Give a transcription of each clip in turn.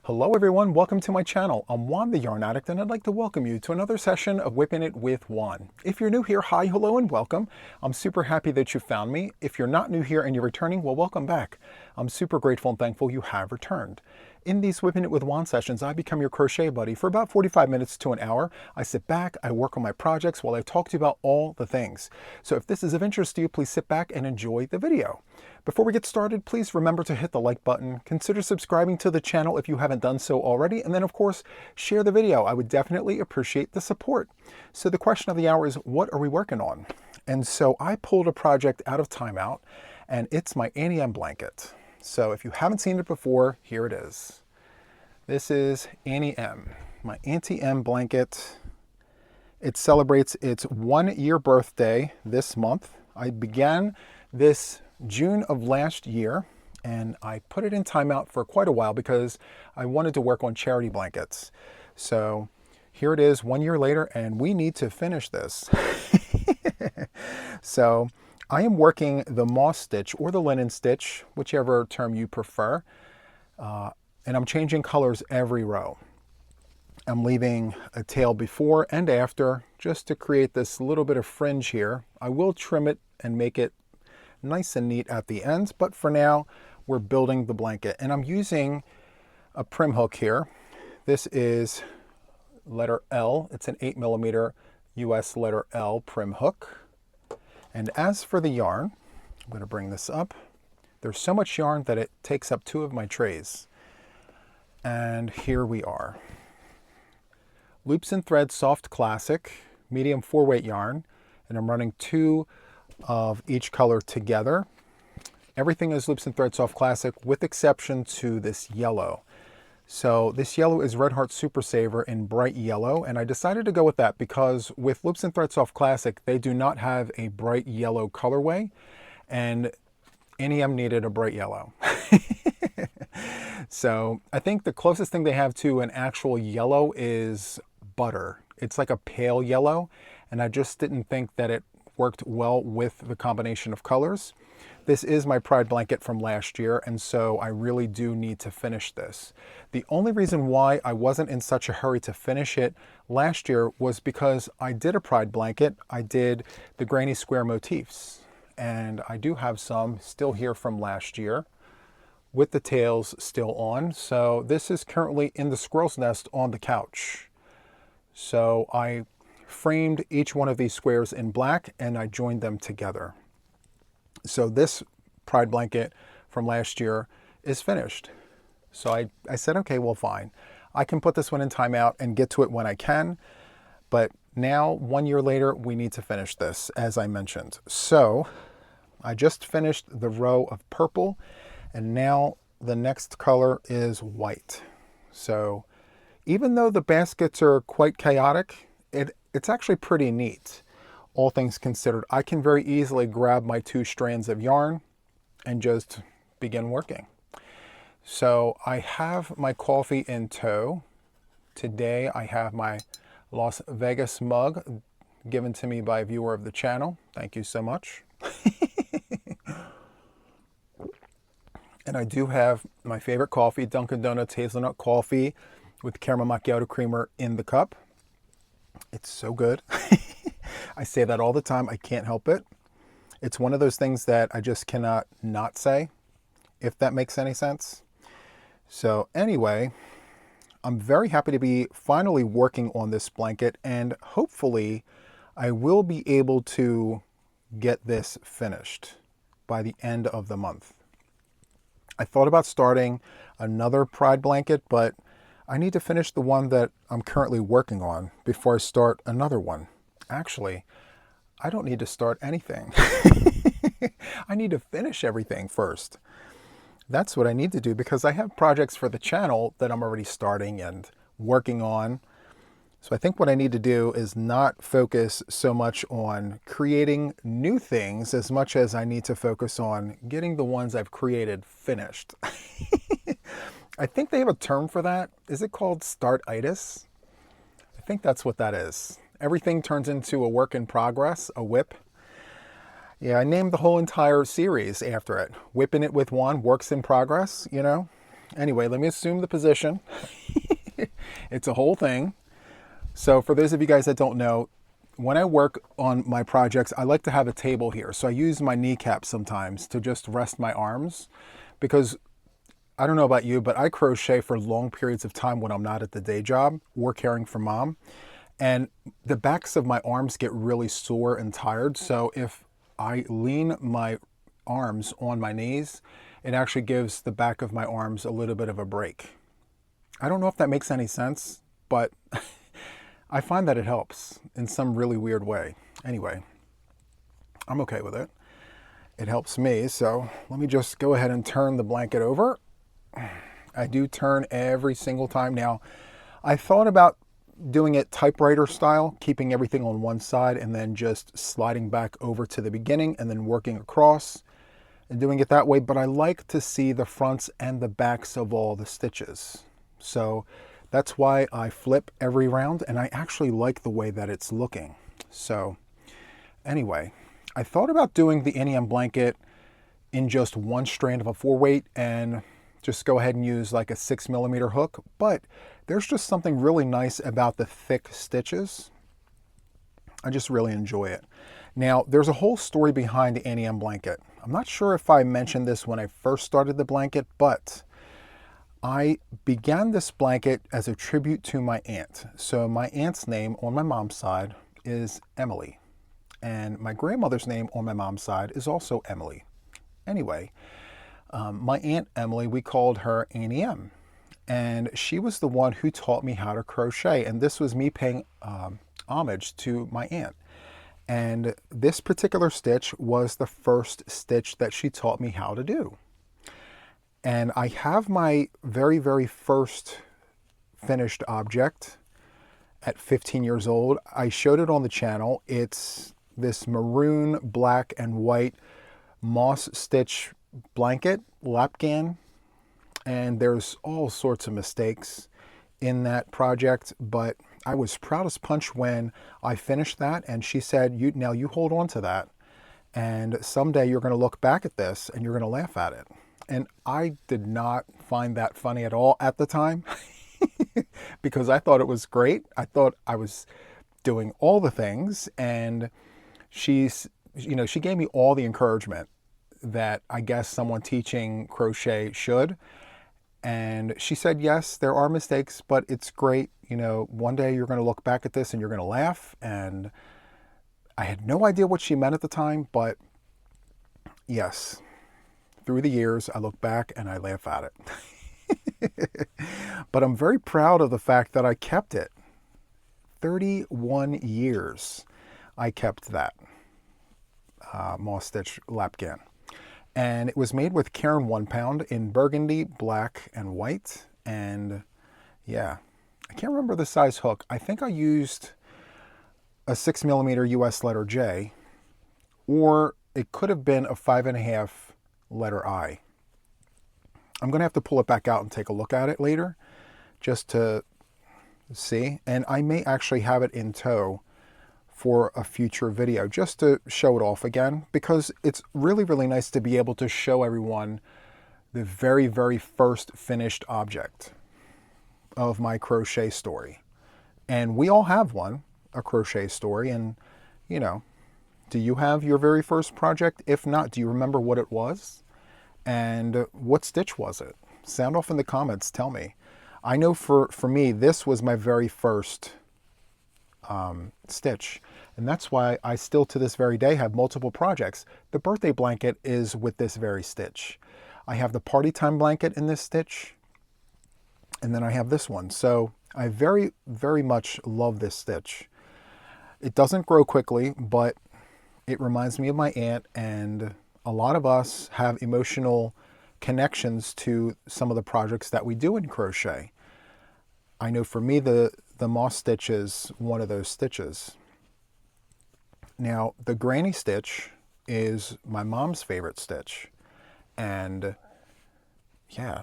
Hello everyone, welcome to my channel. I'm Juan the Yarn Addict and I'd like to welcome you to another session of WIPn It with Juan. If you're new here, hi, hello, and welcome. I'm super happy that you found me. If you're not new here and you're returning, well, welcome back. I'm super grateful and thankful you have returned. In these WIPn It with Juan sessions, I become your crochet buddy for about 45 minutes to an hour. I sit back, I work on my projects while I talk to you about all the things. So if this is of interest to you, please sit back and enjoy the video. Before we get started, please remember to hit the like button, consider subscribing to the channel if you haven't done so already, and then of course, share the video. I would definitely appreciate the support. So the question of the hour is, what are we working on? And so I pulled a project out of timeout, and it's my Annie M blanket. So if you haven't seen it before, here it is. This is Annie M, my Auntie M blanket. It celebrates its 1-year birthday this month. I began this June of last year, and I put it in timeout for quite a while because I wanted to work on charity blankets. So here it is 1 year later, and we need to finish this. So I am working the moss stitch or the linen stitch, whichever term you prefer, and I'm changing colors every row. I'm leaving a tail before and after just to create this little bit of fringe here. I will trim it and make it nice and neat at the ends, but for now we're building the blanket, and I'm using a prim hook here. This is letter L. It's an 8mm US letter L prim hook. And as for the yarn, I'm going to bring this up. There's so much yarn that it takes up 2 of my trays. And here we are. Loops and Thread Soft Classic medium 4-weight yarn, and I'm running 2 of each color together. Everything is Loops and Thread Soft Classic with exception to this yellow. So this yellow is Red Heart Super Saver in bright yellow, and I decided to go with that because with Loops and Thread Soft Classic, they do not have a bright yellow colorway, and Annie M needed a bright yellow. So I think the closest thing they have to an actual yellow is butter. It's like a pale yellow, and I just didn't think that it worked well with the combination of colors. This is my pride blanket from last year, and so I really do need to finish this. The only reason why I wasn't in such a hurry to finish it last year was because I did a pride blanket. I did the granny square motifs, and I do have some still here from last year with the tails still on. So this is currently in the squirrel's nest on the couch. So I framed each one of these squares in black and I joined them together. So this pride blanket from last year is finished. So I said, okay, well, fine. I can put this one in timeout and get to it when I can. But now, 1 year later, we need to finish this, as I mentioned. So I just finished the row of purple, and now the next color is white. So even though the baskets are quite chaotic, it's actually pretty neat, all things considered. I can very easily grab my 2 strands of yarn and just begin working. So I have my coffee in tow. Today I have my Las Vegas mug given to me by a viewer of the channel. Thank you so much. And I do have my favorite coffee, Dunkin' Donuts hazelnut coffee with caramel macchiato creamer in the cup. It's so good. I say that all the time. I can't help it. It's one of those things that I just cannot not say, if that makes any sense. So anyway, I'm very happy to be finally working on this blanket, and hopefully I will be able to get this finished by the end of the month. I thought about starting another pride blanket, but I need to finish the one that I'm currently working on before I start another one. Actually, I don't need to start anything. I need to finish everything first. That's what I need to do because I have projects for the channel that I'm already starting and working on. So I think what I need to do is not focus so much on creating new things as much as I need to focus on getting the ones I've created finished. I think they have a term for that. Is it called start-itis? I think that's what that is. Everything turns into a work in progress, a WIP. Yeah, I named the whole entire series after it. WIPn It with Juan, works in progress, you know? Anyway, let me assume the position. It's a whole thing. So for those of you guys that don't know, when I work on my projects, I like to have a table here. So I use my kneecap sometimes to just rest my arms, because I don't know about you, but I crochet for long periods of time when I'm not at the day job or caring for mom. And the backs of my arms get really sore and tired. So if I lean my arms on my knees, it actually gives the back of my arms a little bit of a break. I don't know if that makes any sense, but I find that it helps in some really weird way. Anyway, I'm okay with it. It helps me. So let me just go ahead and turn the blanket over. I do turn every single time. Now, I thought about doing it typewriter style, keeping everything on one side and then just sliding back over to the beginning and then working across and doing it that way. But I like to see the fronts and the backs of all the stitches. So that's why I flip every round, and I actually like the way that it's looking. So anyway, I thought about doing the Annie M blanket in just one strand of a 4-weight and just go ahead and use like a 6mm hook, but there's just something really nice about the thick stitches. I just really enjoy it. Now, there's a whole story behind the Annie M blanket. I'm not sure if I mentioned this when I first started the blanket, but I began this blanket as a tribute to my aunt. So my aunt's name on my mom's side is Emily, and my grandmother's name on my mom's side is also Emily. Anyway, my Aunt Emily, we called her Annie M. And she was the one who taught me how to crochet. And this was me paying homage to my aunt. And this particular stitch was the first stitch that she taught me how to do. And I have my very, very first finished object at 15 years old. I showed it on the channel. It's this maroon, black, and white moss stitch blanket, lapgan, and there's all sorts of mistakes in that project, but I was proud as punch when I finished that, and she said, now you hold on to that, and someday you're going to look back at this and you're going to laugh at it. And I did not find that funny at all at the time because I thought it was great. I thought I was doing all the things, and she gave me all the encouragement that I guess someone teaching crochet should. And she said, yes, there are mistakes, but it's great. One day you're going to look back at this and you're going to laugh. And I had no idea what she meant at the time, but yes, through the years, I look back and I laugh at it. But I'm very proud of the fact that I kept it. 31 years I kept that moss stitch lapgan. And it was made with Cairn 1 pound in burgundy, black, and white. And yeah, I can't remember the size hook. I think I used a 6mm US letter J, or it could have been a 5.5 letter I. I'm going to have to pull it back out and take a look at it later just to see. And I may actually have it in tow for a future video just to show it off again, because it's really, really nice to be able to show everyone the very, very first finished object of my crochet story. And we all have one, a crochet story. And, do you have your very first project? If not, do you remember what it was? And what stitch was it? Sound off in the comments, tell me. I know for me, this was my very first stitch, and that's why I still to this very day have multiple projects. The birthday blanket is with this very stitch. I have the party time blanket in this stitch, and then I have this one. So I very, very much love this stitch. It doesn't grow quickly, but it reminds me of my aunt, and a lot of us have emotional connections to some of the projects that we do in crochet. I know for me, the moss stitch is one of those stitches. Now, the granny stitch is my mom's favorite stitch. And yeah,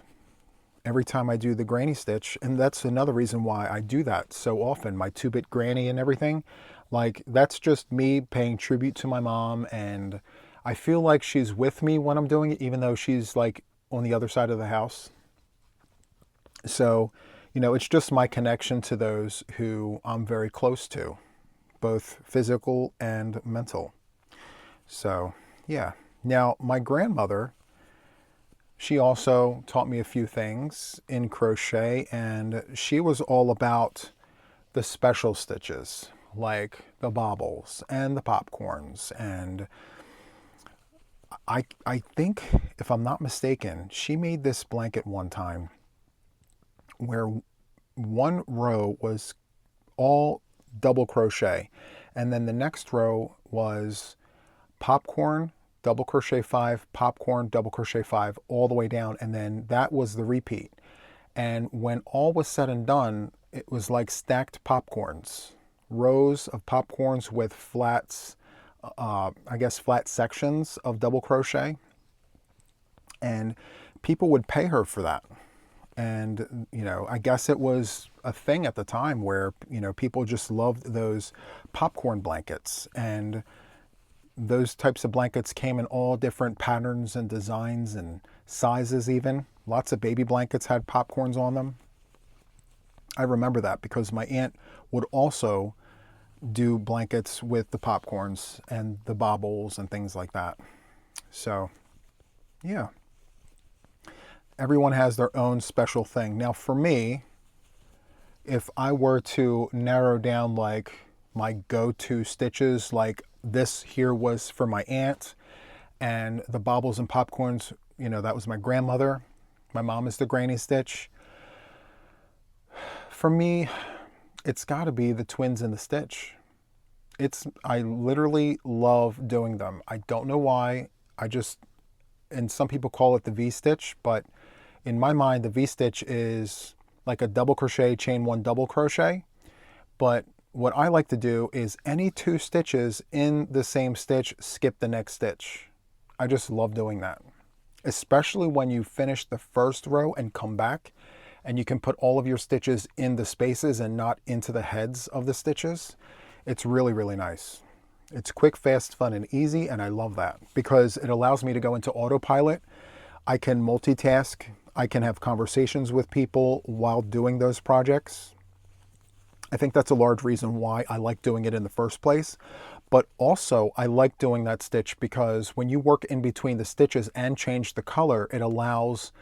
every time I do the granny stitch, and that's another reason why I do that so often, my 2-bit granny and everything, like that's just me paying tribute to my mom, and I feel like she's with me when I'm doing it, even though she's like on the other side of the house. So, you know, it's just my connection to those who I'm very close to, both physical and mental. So, yeah. Now, my grandmother, she also taught me a few things in crochet, and she was all about the special stitches, like the bobbles and the popcorns. And I think, if I'm not mistaken, she made this blanket one time where one row was all double crochet, and then the next row was popcorn, double crochet 5, popcorn, double crochet 5, all the way down, and then that was the repeat. And when all was said and done, it was like stacked popcorns, rows of popcorns with flats, I guess flat sections of double crochet, and people would pay her for that. And, you know, I guess it was a thing at the time where, you know, people just loved those popcorn blankets. And those types of blankets came in all different patterns and designs and sizes even. Lots of baby blankets had popcorns on them. I remember that because my aunt would also do blankets with the popcorns and the bobbles and things like that. So, yeah. Everyone has their own special thing. Now, for me, if I were to narrow down like my go-to stitches, like this here was for my aunt, and the bobbles and popcorns, you know, that was my grandmother. My mom is the granny stitch. For me, it's got to be the twins in the stitch. I literally love doing them. I don't know why. And some people call it the V-stitch, but in my mind, the V-stitch is like a double crochet, chain one double crochet. But what I like to do is any 2 stitches in the same stitch, skip the next stitch. I just love doing that. Especially when you finish the first row and come back, and you can put all of your stitches in the spaces and not into the heads of the stitches. It's really, really nice. It's quick, fast, fun, and easy, and I love that because it allows me to go into autopilot. I can multitask. I can have conversations with people while doing those projects. I think that's a large reason why I like doing it in the first place. But also, I like doing that stitch because when you work in between the stitches and change the color, it allows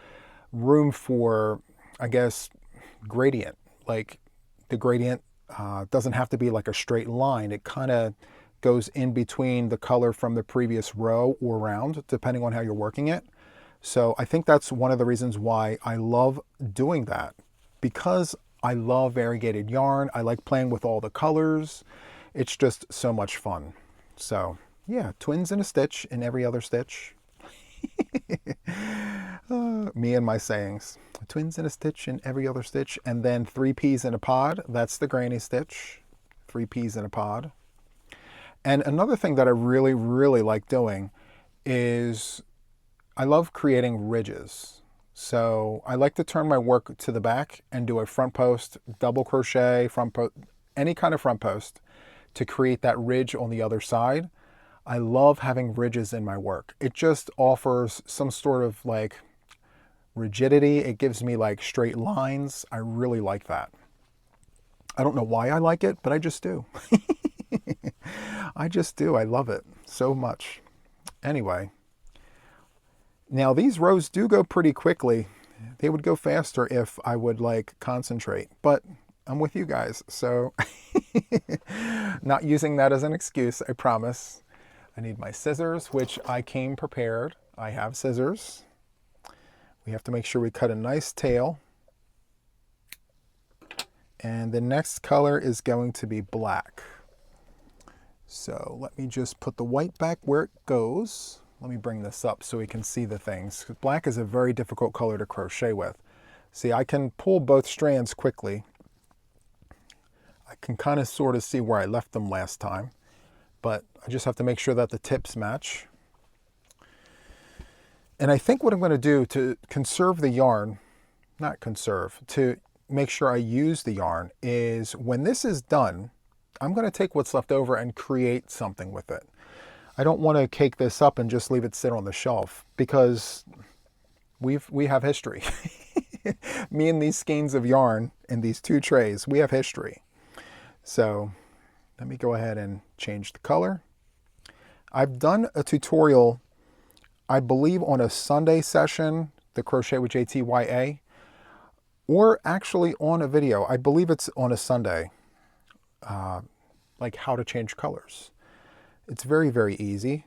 room for, I guess, gradient. Like the gradient doesn't have to be like a straight line. It kind of goes in between the color from the previous row or round, depending on how you're working it. So I think that's one of the reasons why I love doing that, because I love variegated yarn. I like playing with all the colors. It's just so much fun. So yeah, twins in a stitch in every other stitch. Me and my sayings. Twins in a stitch in every other stitch. And then 3 peas in a pod. That's the granny stitch. 3 peas in a pod. And another thing that I really, really like doing is I love creating ridges. So I like to turn my work to the back and do a front post, double crochet, front post, any kind of front post to create that ridge on the other side. I love having ridges in my work. It just offers some sort of like rigidity. It gives me like straight lines. I really like that. I don't know why I like it, but I just do. I just do. I love it so much. Anyway, now these rows do go pretty quickly. They would go faster if I would like concentrate, but I'm with you guys. So not using that as an excuse, I promise. I need my scissors, which I came prepared. I have scissors. We have to make sure we cut a nice tail. And the next color is going to be black. So let me just put the white back where it goes. Let me bring this up so we can see the things. Black is a very difficult color to crochet with. See, I can pull both strands quickly. I can kind of sort of see where I left them last time, but I just have to make sure that the tips match. And I think what I'm going to do to conserve the yarn, not conserve, to make sure I use the yarn is when this is done, I'm going to take what's left over and create something with it. I don't want to cake this up and just leave it sit on the shelf because we have history. Me and these skeins of yarn in these 2 trays, we have history. So let me go ahead and change the color. I've done a tutorial, I believe on a Sunday session, the Crochet with JTYA, or actually on a video. I believe it's on a Sunday, like how to change colors. It's very, very easy.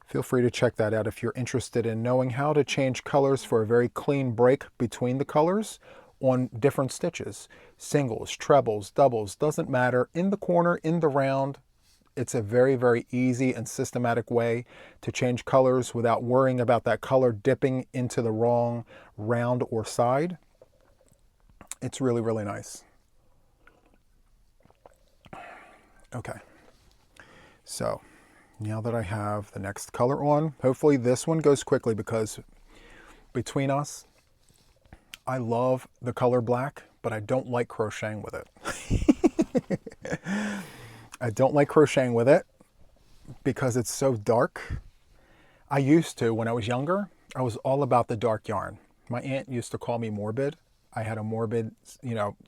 Feel free to check that out if you're interested in knowing how to change colors for a very clean break between the colors on different stitches. Singles, trebles, doubles, doesn't matter. In the corner, in the round, it's a very, very easy and systematic way to change colors without worrying about that color dipping into the wrong round or side. It's really, really nice. Okay. So now that I have the next color on, hopefully this one goes quickly because between us, I love the color black, but I don't like crocheting with it. I don't like crocheting with it because it's so dark. I used to, when I was younger, I was all about the dark yarn. My aunt used to call me morbid. I had a morbid,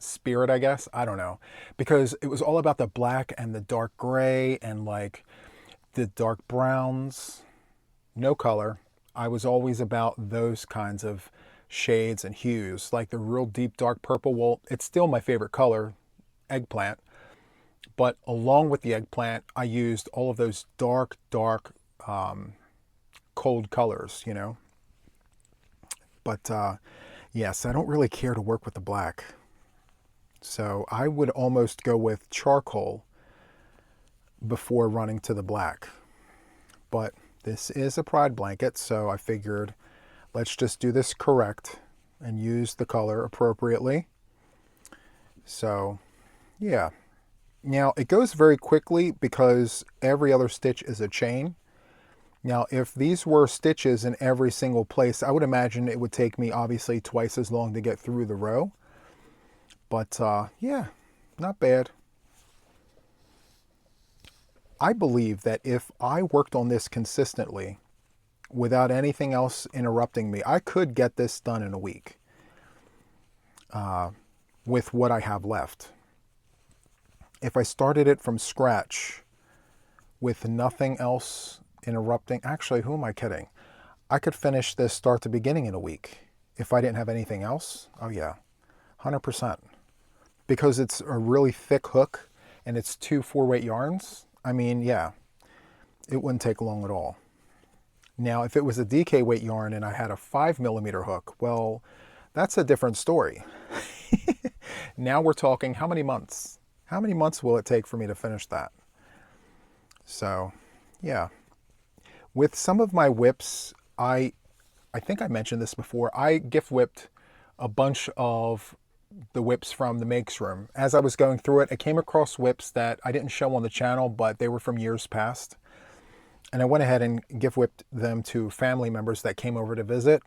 spirit, I guess. I don't know. Because it was all about the black and the dark gray and like the dark browns, no color. I was always about those kinds of shades and hues, like the real deep dark purple. Well, it's still my favorite color, eggplant. But along with the eggplant, I used all of those dark, cold colors, But yes, I don't really care to work with the black. So I would almost go with charcoal before running to the black. But this is a pride blanket, so I figured let's just do this correct and use the color appropriately. So yeah. Now it goes very quickly because every other stitch is a chain. Now if these were stitches in every single place, I would imagine it would take me obviously twice as long to get through the row. But yeah, not bad. I believe that if I worked on this consistently without anything else interrupting me, I could get this done in a week with what I have left. If I started it from scratch with nothing else interrupting, actually, who am I kidding? I could finish this start to beginning in a week if I didn't have anything else. Oh yeah, 100%. Because it's a really thick hook and it's 2 4-weight yarns. I mean, yeah, it wouldn't take long at all. Now, if it was a DK weight yarn and I had a 5mm hook, well, that's a different story. Now we're talking how many months? How many months will it take for me to finish that? So, yeah. With some of my WIPs, I think I mentioned this before, I gift whipped a bunch of the WIPs from the Makes Room. As I was going through it, I came across WIPs that I didn't show on the channel, but they were from years past. And I went ahead and gift whipped them to family members that came over to visit.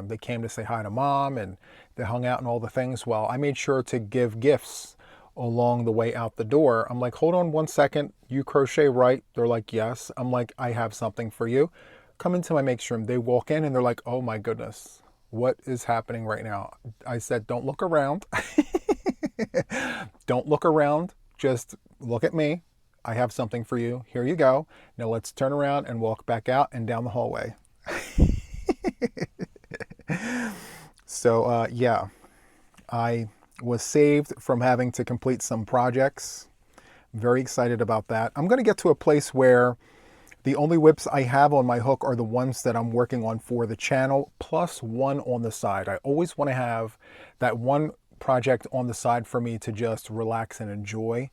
They came to say hi to Mom and they hung out and all the things. Well, I made sure to give gifts along the way out the door. I'm like, hold on one second. You crochet right? They're like, yes. I'm like, I have something for you. Come into my Makes Room. They walk in and they're like, oh my goodness, what is happening right now? I said, don't look around. Don't look around. Just look at me. I have something for you. Here you go. Now let's turn around and walk back out and down the hallway. So yeah, I was saved from having to complete some projects. Very excited about that. I'm going to get to a place where the only WIPs I have on my hook are the ones that I'm working on for the channel, plus one on the side. I always want to have that one project on the side for me to just relax and enjoy.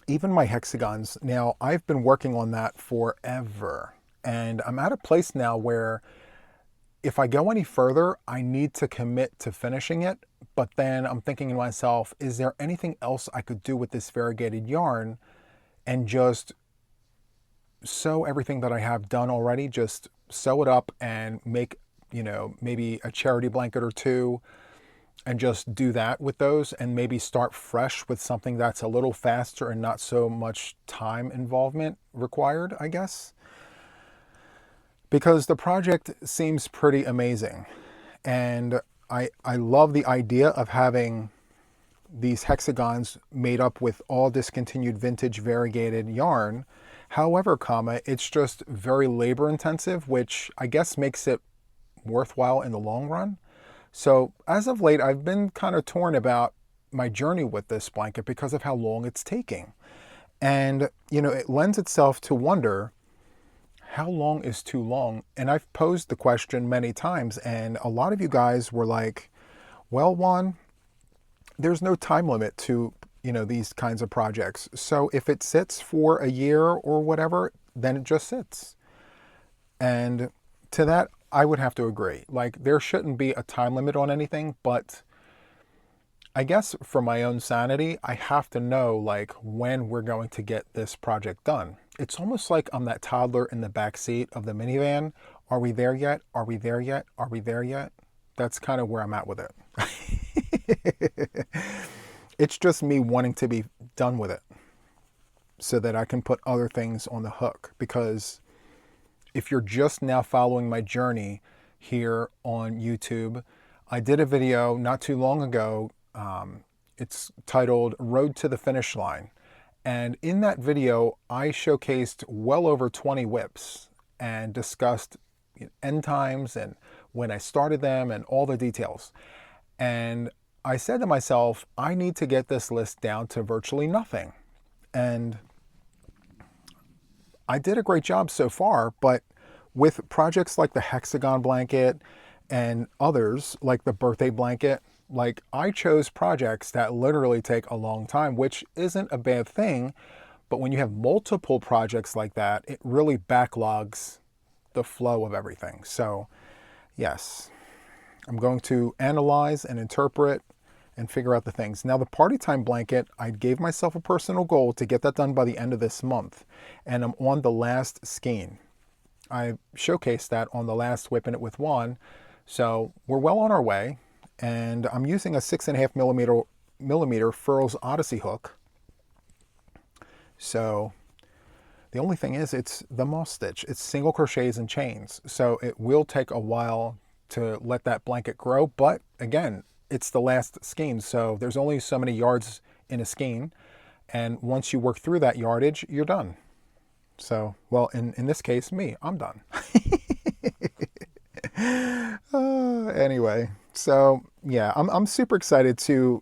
Even my hexagons. Now, I've been working on that forever. And I'm at a place now where if I go any further, I need to commit to finishing it. But then I'm thinking to myself, is there anything else I could do with this variegated yarn and just sew everything that I have done already, just sew it up and make, maybe a charity blanket or two and just do that with those and maybe start fresh with something that's a little faster and not so much time involvement required, I guess. because the project seems pretty amazing. And I love the idea of having these hexagons made up with all discontinued vintage variegated yarn. However, it's just very labor intensive, which I guess makes it worthwhile in the long run. So as of late, I've been kind of torn about my journey with this blanket because of how long it's taking. And, you know, it lends itself to wonder, how long is too long? And I've posed the question many times, and a lot of you guys were like, well, Juan, there's no time limit to, you know, these kinds of projects. So if it sits for a year or whatever, then it just sits. And to that, I would have to agree. Like, there shouldn't be a time limit on anything, but I guess for my own sanity, I have to know like when we're going to get this project done. It's almost like I'm that toddler in the back seat of the minivan. Are we there yet? Are we there yet? Are we there yet? That's kind of where I'm at with it. It's just me wanting to be done with it so that I can put other things on the hook. Because if you're just now following my journey here on YouTube, I did a video not too long ago. It's titled Road to the Finish Line. And in that video, I showcased well over 20 WIPs and discussed end times and when I started them and all the details. And I said to myself, I need to get this list down to virtually nothing. And I did a great job so far, but with projects like the hexagon blanket and others like the birthday blanket, like I chose projects that literally take a long time, which isn't a bad thing. But when you have multiple projects like that, it really backlogs the flow of everything. So yes, I'm going to analyze and interpret and figure out the things. Now the party time blanket, I gave myself a personal goal to get that done by the end of this month. And I'm on the last skein. I showcased that on the last WIPn It with Juan. So we're well on our way. And I'm using a 6.5 millimeter Furls Odyssey hook. So the only thing is it's the moss stitch. It's single crochets and chains. So it will take a while to let that blanket grow. But again, it's the last skein. So there's only so many yards in a skein. And once you work through that yardage, you're done. So, well, in this case, I'm done. Anyway, so yeah, I'm super excited to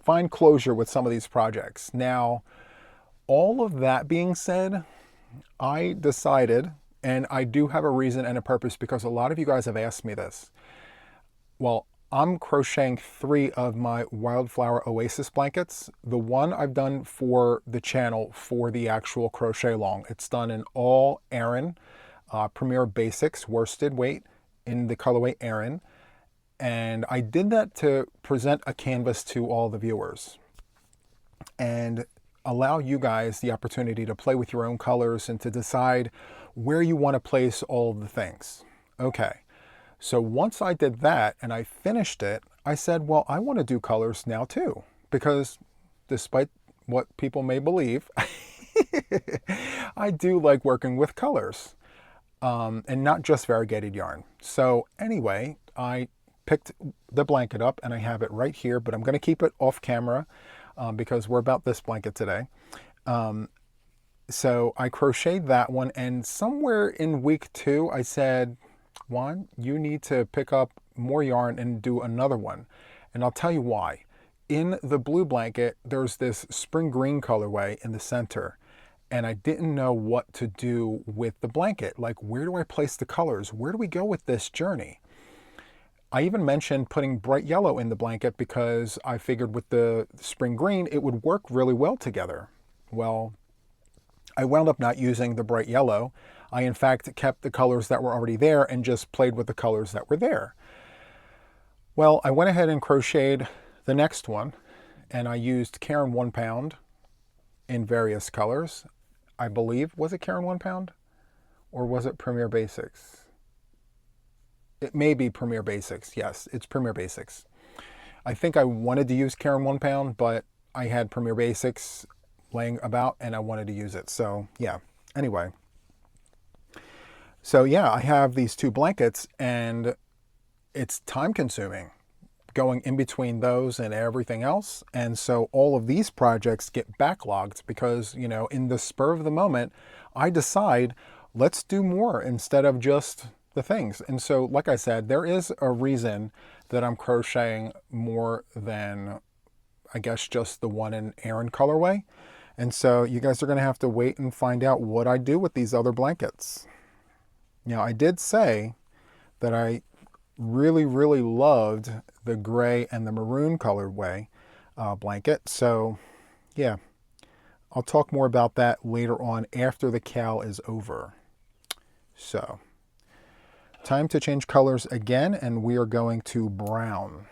find closure with some of these projects. Now, all of that being said, I decided, and I do have a reason and a purpose because a lot of you guys have asked me this. Well, I'm crocheting 3 of my Wildflower Oasis blankets. The one I've done for the channel for the actual crochet along. It's done in all Aran, Premier Basics, worsted weight in the colorway Aran. And I did that to present a canvas to all the viewers and allow you guys the opportunity to play with your own colors and to decide where you want to place all of the things. Okay. So once I did that and I finished it, I said, well, I want to do colors now too, because despite what people may believe, I do like working with colors and not just variegated yarn. So anyway, I picked the blanket up and I have it right here, but I'm going to keep it off camera because we're about this blanket today. So I crocheted that one, and somewhere in week 2, I said, Juan, you need to pick up more yarn and do another one. And I'll tell you why. In the blue blanket, there's this spring green colorway in the center. And I didn't know what to do with the blanket. Like, where do I place the colors? Where do we go with this journey? I even mentioned putting bright yellow in the blanket because I figured with the spring green, it would work really well together. Well, I wound up not using the bright yellow. I, in fact, kept the colors that were already there and just played with the colors that were there. Well, I went ahead and crocheted the next one, and I used Caron 1 pound in various colors. I believe, was it Caron 1 pound? Or was it Premier Basics? It may be Premier Basics. Yes, it's Premier Basics. I think I wanted to use Caron 1 pound, but I had Premier Basics laying about and I wanted to use it. So yeah, anyway. So yeah, I have these 2 blankets, and it's time consuming going in between those and everything else. And so all of these projects get backlogged because, you know, in the spur of the moment, I decide, let's do more instead of just the things. And so, like I said, there is a reason that I'm crocheting more than, I guess, just the one in Aran colorway. And so you guys are going to have to wait and find out what I do with these other blankets. Now, I did say that I really loved the gray and the maroon colorway blanket. So yeah, I'll talk more about that later on after the cal is over. So time to change colors again, and we are going to brown.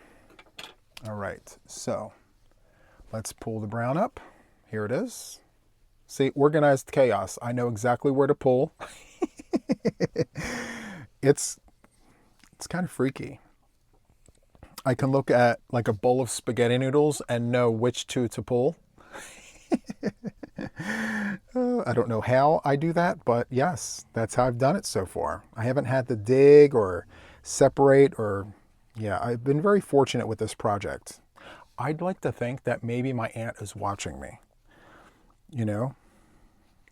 All right, so let's pull the brown up. Here it is. See, organized chaos. I know exactly where to pull. It's kind of freaky. I can look at like a bowl of spaghetti noodles and know which 2 to pull. I don't know how I do that, but yes, that's how I've done it so far. I haven't had to dig or separate or, yeah, I've been very fortunate with this project. I'd like to think that maybe my aunt is watching me, you know,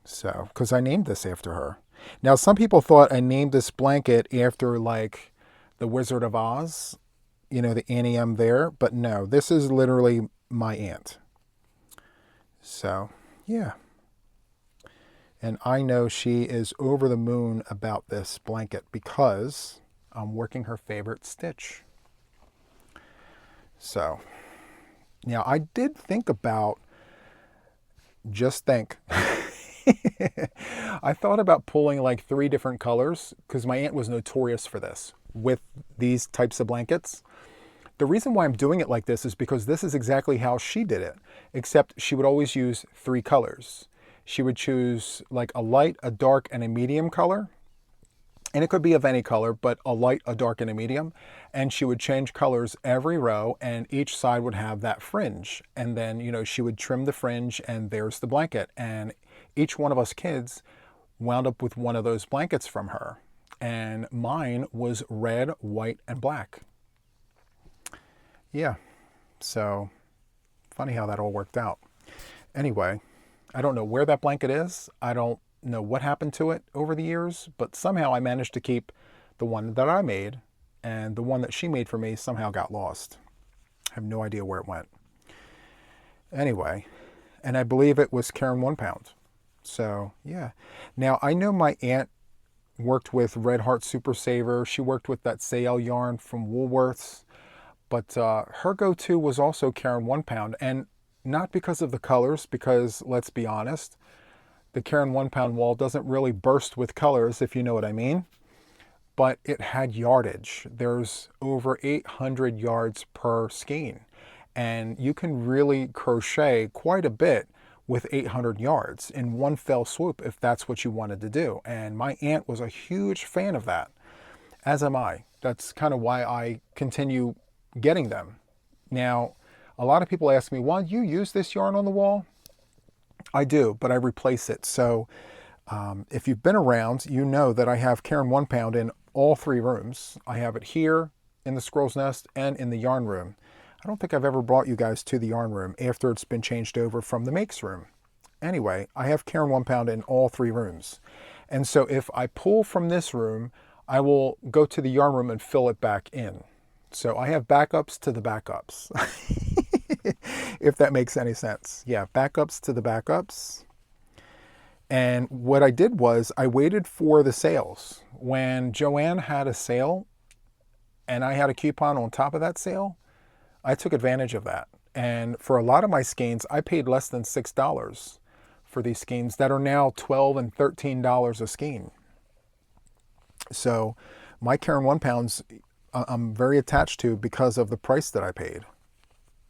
so, because I named this after her. Now, some people thought I named this blanket after like the Wizard of Oz, you know, the Annie M there, but no, this is literally my aunt. So, yeah. And I know she is over the moon about this blanket because I'm working her favorite stitch. So, now I did think about, just think, I thought about pulling like 3 different colors because my aunt was notorious for this with these types of blankets. The reason why I'm doing it like this is because this is exactly how she did it, except she would always use 3 colors. She would choose like a light, a dark, and a medium color. And it could be of any color, but a light, a dark, and a medium. And she would change colors every row, and each side would have that fringe. And then, you know, she would trim the fringe, and there's the blanket. And each one of us kids wound up with one of those blankets from her. And mine was red, white, and black. Yeah, so funny how that all worked out. Anyway, I don't know where that blanket is. I don't know what happened to it over the years, but somehow I managed to keep the one that I made, and the one that she made for me somehow got lost. I have no idea where it went. Anyway, and I believe it was Karen 1 pound. So yeah. Now I know my aunt worked with Red Heart Super Saver. She worked with that Sayel yarn from Woolworths. But her go-to was also Karen 1 pound, and not because of the colors, because let's be honest, the Karen 1 pound wall doesn't really burst with colors, if you know what I mean, but it had yardage. There's over 800 yards per skein, and you can really crochet quite a bit with 800 yards in one fell swoop if that's what you wanted to do. And my aunt was a huge fan of that, as am I. That's kind of why I continue getting them. Now, a lot of people ask me, Juan, do you use this yarn on the wall? I do, but I replace it. So if you've been around, you know that I have Karen 1 pound in all 3 rooms. I have it here in the Squirrel's Nest and in the yarn room. I don't think I've ever brought you guys to the yarn room after it's been changed over from the makes room. Anyway, I have Karen 1 pound in all 3 rooms. And so if I pull from this room, I will go to the yarn room and fill it back in. So I have backups to the backups, if that makes any sense. Yeah, backups to the backups. And what I did was I waited for the sales. When Joanne had a sale and I had a coupon on top of that sale, I took advantage of that. And for a lot of my skeins, I paid less than $6 for these skeins that are now $12 and $13 a skein. So my Karen 1 pounds, I'm very attached to because of the price that I paid.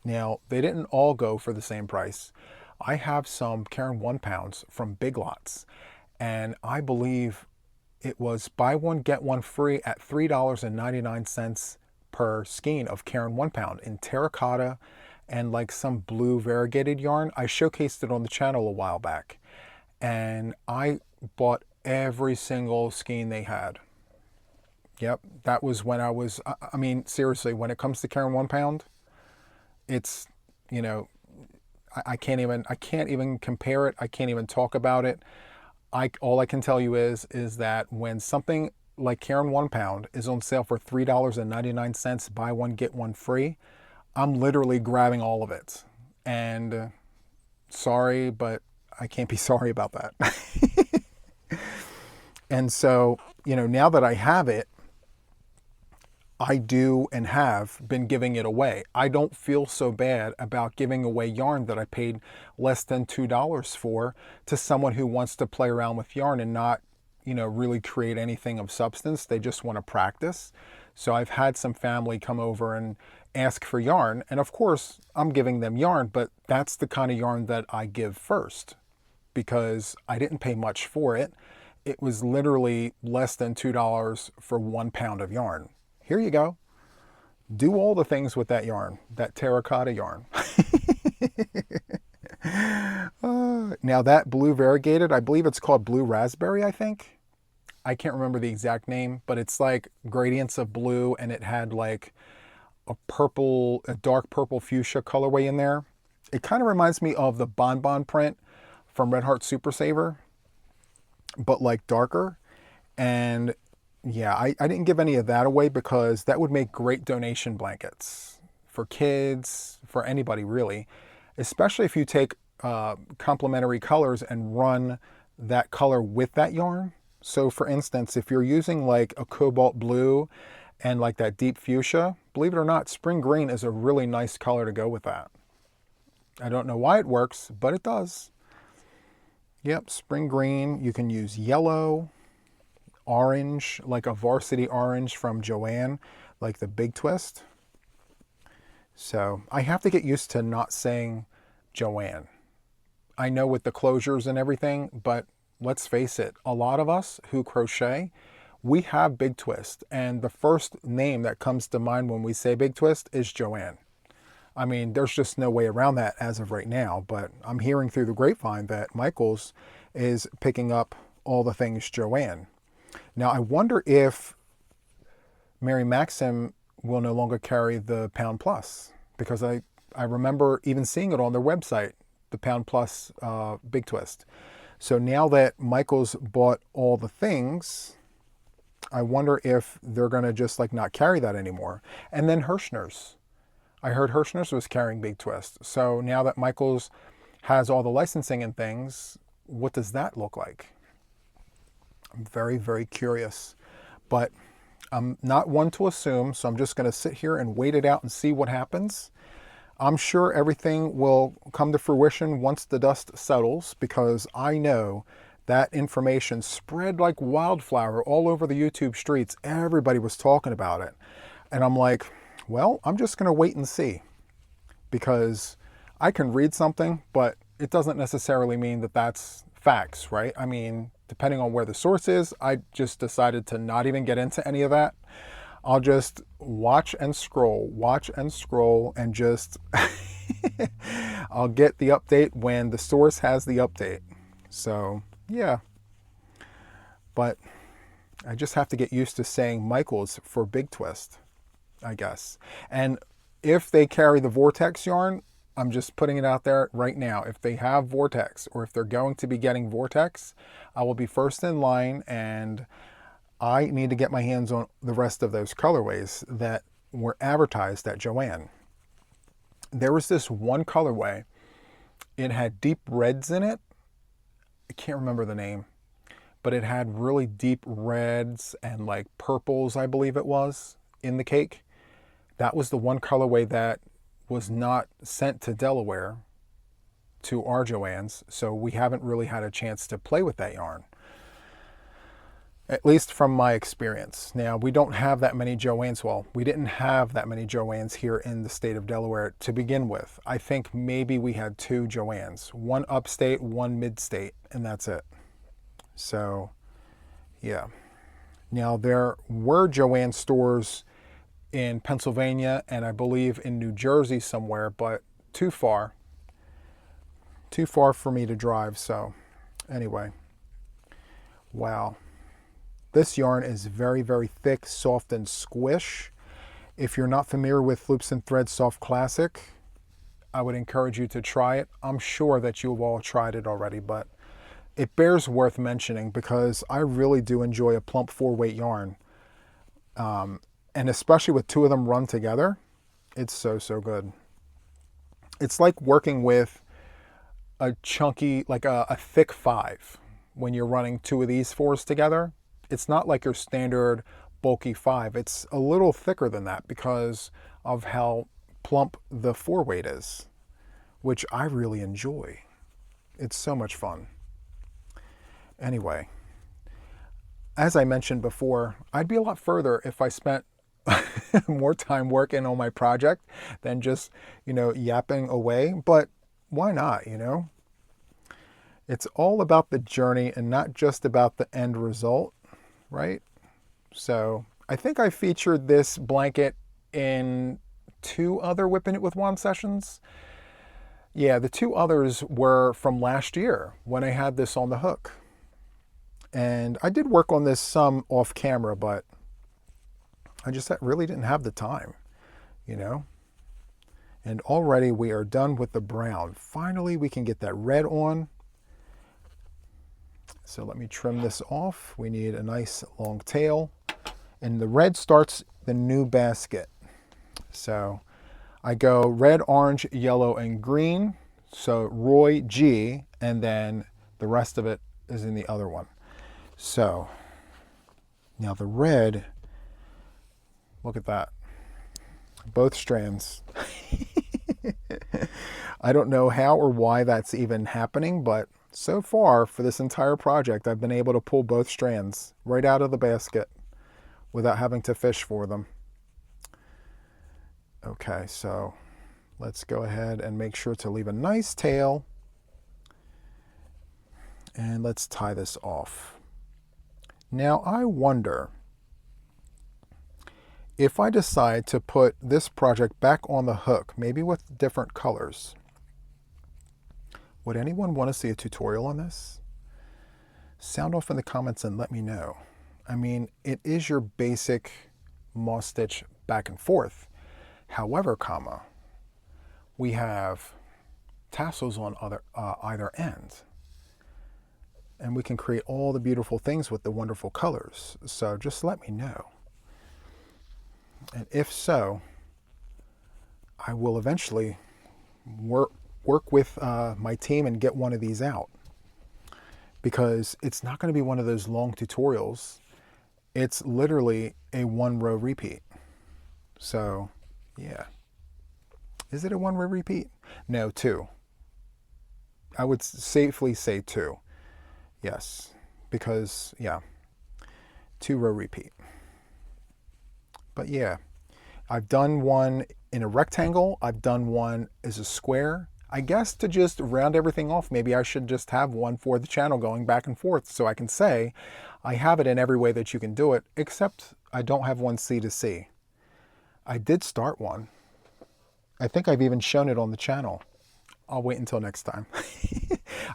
Now, they didn't all go for the same price. I have some Karen 1 pounds from Big Lots, and I believe it was buy one, get one free at $3.99 per skein of Karen 1 pound in terracotta and like some blue variegated yarn. I showcased it on the channel a while back, and I bought every single skein they had. Yep, that was when I mean, seriously, when it comes to carrying 1 pound, it's, you know, I can't even compare it. I can't even talk about it. All I can tell you is that when something like Karen 1 pound is on sale for $3.99, buy one get one free, I'm literally grabbing all of it. And sorry, but I can't be sorry about that. And so, you know, now that I have it, I do and have been giving it away. I don't feel so bad about giving away yarn that I paid less than $2 for to someone who wants to play around with yarn and not, you know, really create anything of substance. They just want to practice. So I've had some family come over and ask for yarn. And of course, I'm giving them yarn, but that's the kind of yarn that I give first because I didn't pay much for it. It was literally less than $2 for 1 pound of yarn. Here you go. Do all the things with that yarn, that terracotta yarn. Now that blue variegated, I believe it's called blue raspberry, I think. I can't remember the exact name, but it's like gradients of blue, and it had like a dark purple fuchsia colorway in there. It kind of reminds me of the Bonbon print from Red Heart Super Saver, but like darker. And yeah, I didn't give any of that away because that would make great donation blankets for kids, for anybody really, especially if you take complementary colors and run that color with that yarn. So for instance, if you're using like a cobalt blue and like that deep fuchsia, believe it or not, spring green is a really nice color to go with that. I don't know why it works, but it does. Yep, spring green. You can use yellow, orange, like a varsity orange from Joann, like the big twist. So I have to get used to not saying Joann. I know with the closures and everything, but let's face it, a lot of us who crochet, we have big twist. And the first name that comes to mind when we say big twist is Joann. I mean, there's just no way around that as of right now, but I'm hearing through the grapevine that Michaels is picking up all the things Joann. Now, I wonder if Mary Maxim will no longer carry the Pound Plus, because I remember even seeing it on their website, the Pound Plus Big Twist. So now that Michael's bought all the things, I wonder if they're going to just like not carry that anymore. And then Hirschner's. I heard Hirschner's was carrying Big Twist. So now that Michael's has all the licensing and things, what does that look like? I'm very, very curious, but I'm not one to assume, so I'm just going to sit here and wait it out and see what happens. I'm sure everything will come to fruition once the dust settles, because I know that information spread like wildfire all over the YouTube streets. Everybody was talking about it. And I'm like, well, I'm just going to wait and see, because I can read something, but it doesn't necessarily mean that that's facts, right? I mean, depending on where the source is, I just decided to not even get into any of that. I'll just watch and scroll, and just I'll get the update when the source has the update. So yeah, but I just have to get used to saying Michaels for Big Twist, I guess. And if they carry the Vortex yarn, I'm just putting it out there right now. If they have Vortex, or if they're going to be getting Vortex, I will be first in line, and I need to get my hands on the rest of those colorways that were advertised at Joann. There was this one colorway. It had deep reds in it. I can't remember the name, but it had really deep reds and like purples, I believe it was, in the cake. That was the one colorway that was not sent to Delaware, to our Joann's, so we haven't really had a chance to play with that yarn, at least from my experience. Now, we don't have that many Joann's. Well, we didn't have that many Joann's here in the state of Delaware to begin with. I think maybe we had 2 Joann's, one upstate, one mid-state, and that's it. So yeah. Now, there were Joann stores in Pennsylvania and I believe in New Jersey somewhere, but too far for me to drive. So anyway, Wow. This yarn is very, very thick, soft, and squish. If you're not familiar with Loops and Threads Soft Classic, I would encourage you to try it. I'm sure that you've all tried it already, but it bears worth mentioning because I really do enjoy a plump 4-weight yarn. And especially with two of them run together, it's so, so good. It's like working with a chunky, like a thick 5 when you're running two of these 4s together. It's not like your standard bulky 5. It's a little thicker than that because of how plump the 4-weight is, which I really enjoy. It's so much fun. Anyway, as I mentioned before, I'd be a lot further if I spent more time working on my project than just, yapping away. But why not, It's all about the journey and not just about the end result, right? So I think I featured this blanket in 2 other WIPn It with Juan sessions. Yeah, the 2 others were from last year when I had this on the hook. And I did work on this some off camera, but I just really didn't have the time, And already we are done with the brown. Finally, we can get that red on. So let me trim this off. We need a nice long tail. And the red starts the new basket. So I go red, orange, yellow, and green. So Roy G, and then the rest of it is in the other one. So now the red, look at that. Both strands. I don't know how or why that's even happening, but so far for this entire project, I've been able to pull both strands right out of the basket without having to fish for them. Okay, so let's go ahead and make sure to leave a nice tail. And let's tie this off. Now I wonder if I decide to put this project back on the hook, maybe with different colors. Would anyone want to see a tutorial on this? Sound off in the comments and let me know. I mean, it is your basic moss stitch back and forth. However, we have tassels on either end. And we can create all the beautiful things with the wonderful colors. So just let me know. And if so, I will eventually work with my team and get one of these out. Because it's not going to be one of those long tutorials. It's literally a 1-row repeat. So, yeah. Is it a 1-row repeat? No, 2. I would safely say 2. Yes, because, 2-row repeat. But yeah, I've done one in a rectangle. I've done one as a square. I guess to just round everything off, maybe I should just have one for the channel going back and forth so I can say I have it in every way that you can do it, except I don't have one C to C. I did start one. I think I've even shown it on the channel. I'll wait until next time.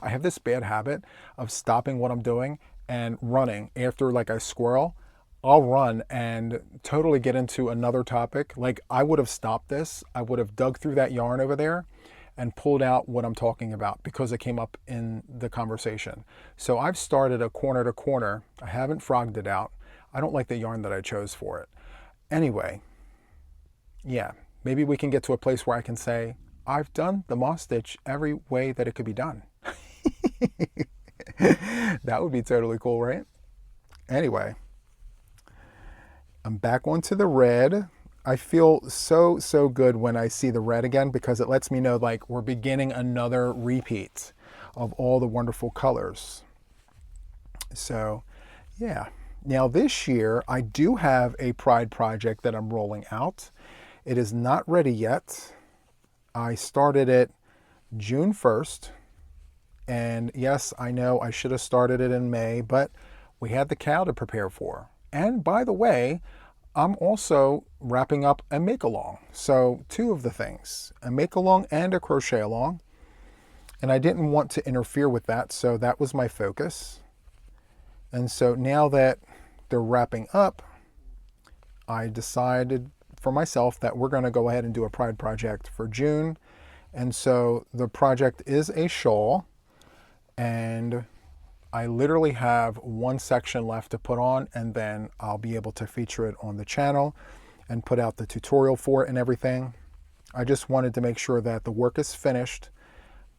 I have this bad habit of stopping what I'm doing and running after like I squirrel. I'll run and totally get into another topic. Like I would have stopped this. I would have dug through that yarn over there and pulled out what I'm talking about because it came up in the conversation. So I've started a corner to corner. I haven't frogged it out. I don't like the yarn that I chose for it. Anyway, yeah, maybe we can get to a place where I can say, I've done the moss stitch every way that it could be done. That would be totally cool, right? Anyway, I'm back onto the red. I feel so good when I see the red again because it lets me know like we're beginning another repeat of all the wonderful colors. So yeah. Now this year I do have a Pride project that I'm rolling out. It is not ready yet. I started it June 1st. And yes, I know I should have started it in May, but we had the cow to prepare for. And by the way, I'm also wrapping up a make-along. So 2 of the things, a make-along and a crochet-along. And I didn't want to interfere with that, so that was my focus. And so now that they're wrapping up, I decided for myself that we're going to go ahead and do a Pride project for June. And so the project is a shawl, and I literally have one section left to put on, and then I'll be able to feature it on the channel and put out the tutorial for it and everything. I just wanted to make sure that the work is finished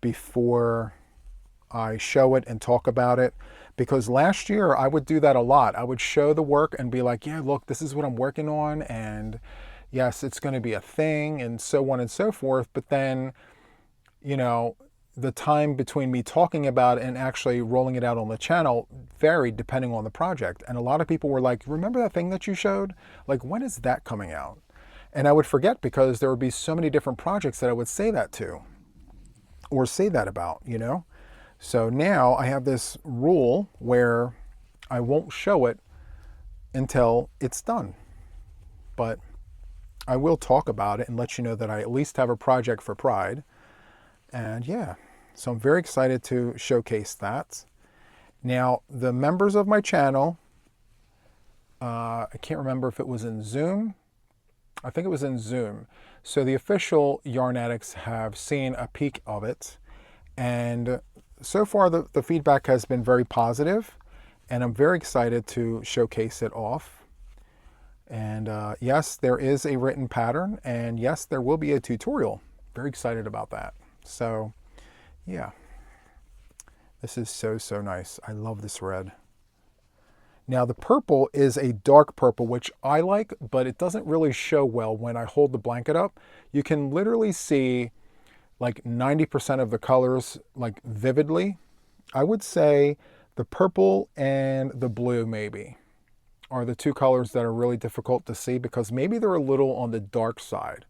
before I show it and talk about it, because last year I would do that a lot. I would show the work and be like, yeah, look, this is what I'm working on, and yes, it's going to be a thing, and so on and so forth. But then, you know, the time between me talking about it and actually rolling it out on the channel varied depending on the project. And a lot of people were like, remember that thing that you showed? Like, when is that coming out? And I would forget, because there would be so many different projects that I would say that to or say that about, you know? So now I have this rule where I won't show it until it's done. But I will talk about it and let you know that I at least have a project for Pride. And yeah, so I'm very excited to showcase that. Now, the members of my channel, I can't remember if it was in Zoom. I think it was in Zoom. So the official Yarn Addicts have seen a peek of it. And so far, the feedback has been very positive, and I'm very excited to showcase it off. And yes, there is a written pattern, and yes, there will be a tutorial. Very excited about that. So yeah, this is so, so nice. I love this red. Now the purple is a dark purple, which I like, but it doesn't really show well when I hold the blanket up. You can literally see like 90% of the colors, like vividly. I would say the purple and the blue maybe are the two colors that are really difficult to see, because maybe they're a little on the dark side.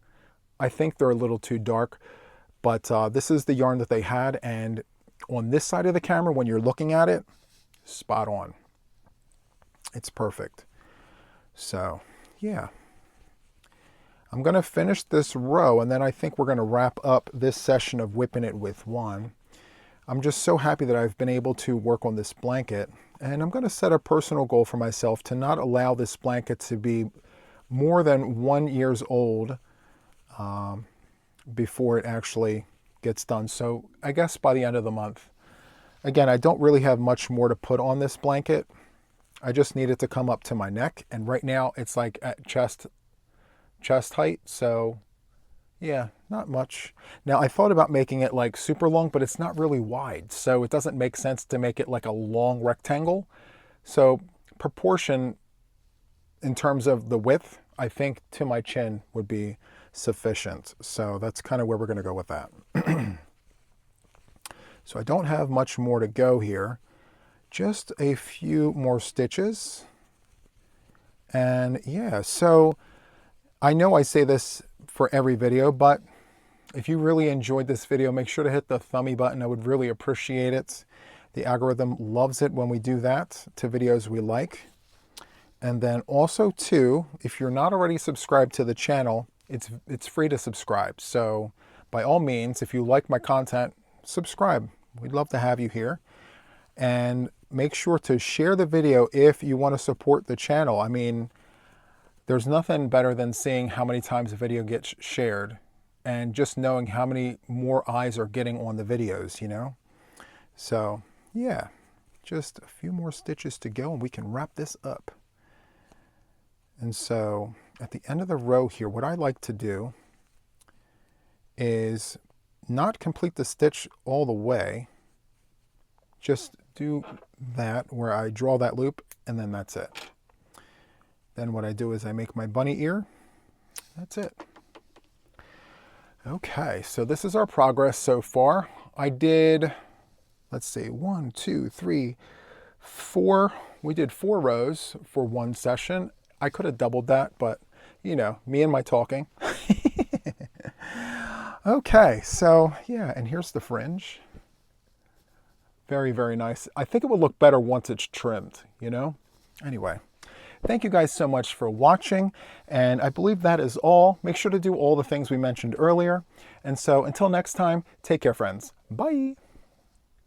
I think they're a little too dark, but this is the yarn that they had, and on this side of the camera, when you're looking at it, spot on. It's perfect. So yeah. I'm going to finish this row, and then I think we're going to wrap up this session of WIPn It with Juan. I'm just so happy that I've been able to work on this blanket, and I'm going to set a personal goal for myself to not allow this blanket to be more than 1 year old before it actually gets done. So I guess by the end of the month. Again, I don't really have much more to put on this blanket. I just need it to come up to my neck, and right now it's like at chest height, so yeah, not much. Now I thought about making it like super long, but it's not really wide, so it doesn't make sense to make it like a long rectangle. So proportion in terms of the width, I think to my chin would be sufficient. So that's kind of where we're going to go with that. So I don't have much more to go here, just a few more stitches. And yeah, so I know I say this for every video, but if you really enjoyed this video, make sure to hit the thumbie button. I would really appreciate it. The algorithm loves it when we do that to videos we like. And then also too, if you're not already subscribed to the channel, it's free to subscribe. So by all means, if you like my content, subscribe. We'd love to have you here. And make sure to share the video if you want to support the channel. I mean, there's nothing better than seeing how many times a video gets shared and just knowing how many more eyes are getting on the videos, you know? So yeah, just a few more stitches to go and we can wrap this up. And so at the end of the row here, what I like to do is not complete the stitch all the way. Just do that where I draw that loop, and then that's it. Then what I do is I make my bunny ear. That's it. Okay, so this is our progress so far. I did, let's see, 1, 2, 3, 4. We did 4 rows for one session. I could have doubled that, but you know, me and my talking. Okay, so yeah, and here's the fringe. Very, very nice. I think it will look better once it's trimmed, you know? Anyway, thank you guys so much for watching, and I believe that is all. Make sure to do all the things we mentioned earlier. And so until next time, take care, friends. Bye.